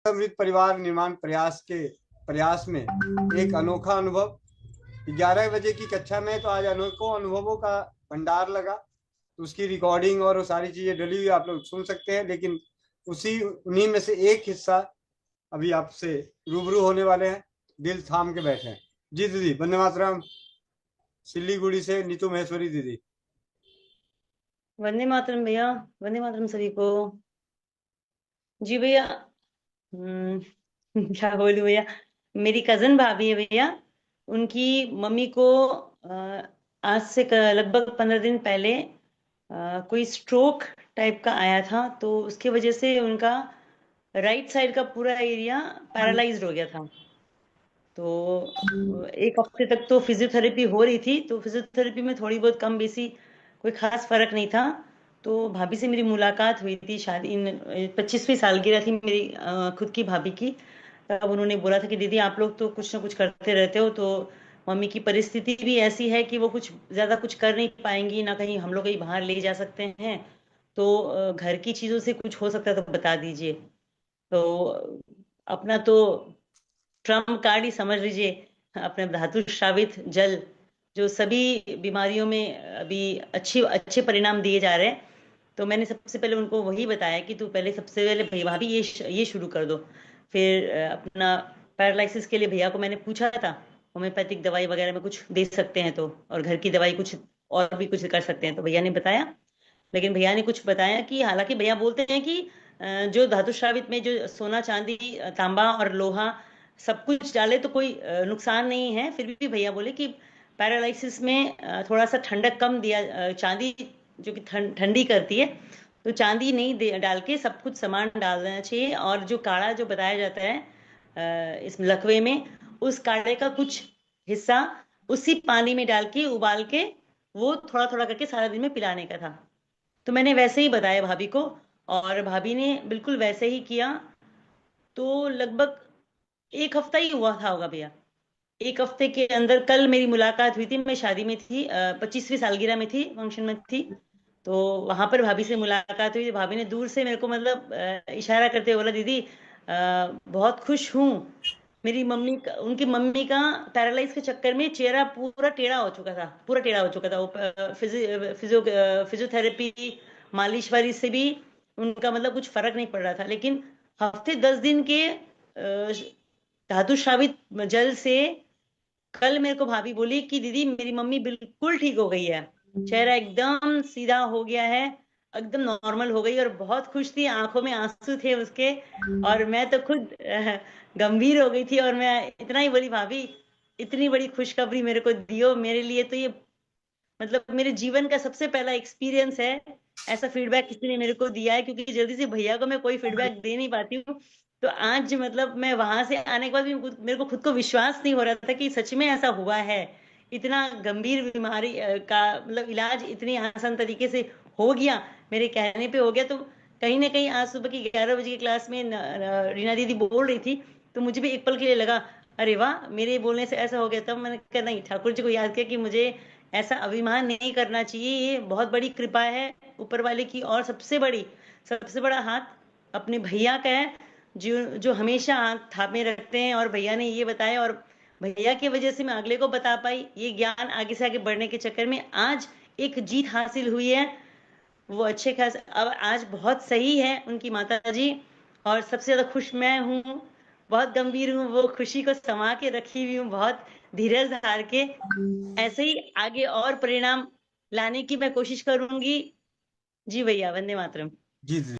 समृद्ध परिवार निर्माण प्रयास में एक अनोखा अनुभव। 11 बजे की कक्षा में तो आज अनोखों अनुभवों का भंडार लगा। तो उसकी रिकॉर्डिंग और वो सारी चीजें डली हुई आप लोग सुन सकते हैं, लेकिन उन्हीं में से एक हिस्सा अभी आपसे रूबरू होने वाले हैं। दिल थाम के बैठे हैं। जी दीदी, वंदे मातरम। सिल्लीगुड़ी से नीतू महेश्वरी दीदी। वंदे मातरम भैया। वंदे मातरम सभी को। जी भैया। क्या बोलूं भैया। मेरी कजन भाभी है भैया। उनकी मम्मी को आज से लगभग 15 दिन पहले कोई स्ट्रोक टाइप का आया था, तो उसके वजह से उनका राइट साइड का पूरा एरिया पैरालाइज्ड हो गया था। तो एक हफ्ते तक तो फिजियोथेरेपी हो रही थी, तो फिजियोथेरेपी में थोड़ी बहुत कम बेसी कोई खास फर्क नहीं था। तो भाभी से मेरी मुलाकात हुई थी, शादी 25वीं सालगिरह थी मेरी खुद की भाभी की। तब उन्होंने बोला था कि दीदी आप लोग तो कुछ ना कुछ करते रहते हो, तो मम्मी की परिस्थिति भी ऐसी है कि वो कुछ ज्यादा कुछ कर नहीं पाएंगी, ना कहीं हम लोग कहीं बाहर ले जा सकते हैं। तो घर की चीजों से कुछ हो सकता है तो बता दीजिए। तो अपना तो ट्रम्प कार्ड ही समझ लीजिए, अपने धातु श्रावित जल, जो सभी बीमारियों में अभी अच्छे अच्छे परिणाम दिए जा रहे हैं। तो मैंने सबसे पहले उनको वही बताया कि तू पहले सबसे पहले भाई भाभी ये शुरू कर दो। फिर अपना पैरालिसिस के लिए भैया को मैंने पूछा था, होम्योपैथिक दवाई वगैरह में कुछ दे सकते हैं तो, और घर की दवाई कुछ और भी कुछ कर सकते हैं तो भैया ने बताया। लेकिन भैया ने कुछ बताया कि हालांकि भैया बोलते हैं कि जो धातु श्रावित में जो सोना चांदी तांबा और लोहा सब कुछ डाले तो कोई नुकसान नहीं है। फिर भी भैया बोले कि पैरालिसिस में थोड़ा सा ठंडक कम दिया, चांदी जो कि ठंडी करती है, तो चांदी नहीं डाल के सब कुछ सामान डाल देना चाहिए। और जो काढ़ा जो बताया जाता है इस लकवे में, उस काढ़े का कुछ हिस्सा उसी पानी में डाल के उबाल के वो थोड़ा थोड़ा करके सारा दिन में पिलाने का था। तो मैंने वैसे ही बताया भाभी को, और भाभी ने बिल्कुल वैसे ही किया। तो लगभग एक हफ्ता ही हुआ था होगा भैया। एक हफ्ते के अंदर कल मेरी मुलाकात हुई थी, मैं शादी में थी, 25वीं सालगिरह में थी, फंक्शन में थी। तो वहां पर भाभी से मुलाकात हुई। भाभी ने दूर से मेरे को मतलब इशारा करते हुए बोला, दीदी बहुत खुश हूँ। मेरी मम्मी का, उनकी मम्मी का पैरालाइज के चक्कर में चेहरा पूरा टेढ़ा हो चुका था, पूरा टेढ़ा हो चुका था। वो फिजियोथेरेपी मालिश वाली से भी उनका मतलब कुछ फर्क नहीं पड़ रहा था। लेकिन हफ्ते 10 दिन के धातु श्रावित जल से कल मेरे को भाभी बोली कि दीदी मेरी मम्मी बिल्कुल ठीक हो गई है, चेहरा एकदम सीधा हो गया है, एकदम नॉर्मल हो गई, और बहुत खुश थी, आंखों में आंसू थे उसके। और मैं तो खुद गंभीर हो गई थी, और मैं इतना ही बोली, भाभी इतनी बड़ी खुशखबरी मेरे को दियो, मेरे लिए तो ये मतलब मेरे जीवन का सबसे पहला एक्सपीरियंस है। ऐसा फीडबैक किसी ने मेरे को दिया है, क्योंकि जल्दी से भैया को मैं कोई फीडबैक दे नहीं पाती हूँ। तो आज मतलब मैं वहां से आने के बाद भी मेरे को खुद को विश्वास नहीं हो रहा था कि सच में ऐसा हुआ है। इतना गंभीर बीमारी का मतलब इलाज इतनी आसान तरीके से हो गया, मेरे कहने पे हो गया। तो कहीं ना कहीं आज सुबह की 11 बजे की क्लास में रीना दीदी बोल रही थी, तो मुझे भी एक पल के लिए लगा, अरे वाह मेरे बोलने से ऐसा हो गया। तब मैंने कहा नहीं, ठाकुर जी को याद किया कि मुझे ऐसा अभिमान नहीं करना चाहिए, ये बहुत बड़ी कृपा है ऊपर वाले की। और सबसे बड़ा हाथ अपने भैया का है, जो जो हमेशा हाथ थामे रखते हैं। और भैया ने ये बताया, और भैया की वजह से मैं अगले को बता पाई। ये ज्ञान आगे से आगे बढ़ने के चक्कर में आज एक जीत हासिल हुई है। वो अच्छे खास अब आज बहुत सही है उनकी माता जी। और सबसे ज्यादा खुश मैं हूँ, बहुत गंभीर हूँ, वो खुशी को समा के रखी हुई हूँ बहुत धीरज धार के। ऐसे ही आगे और परिणाम लाने की मैं कोशिश करूंगी। जी भैया, वंदे मातरम। जी दीदी।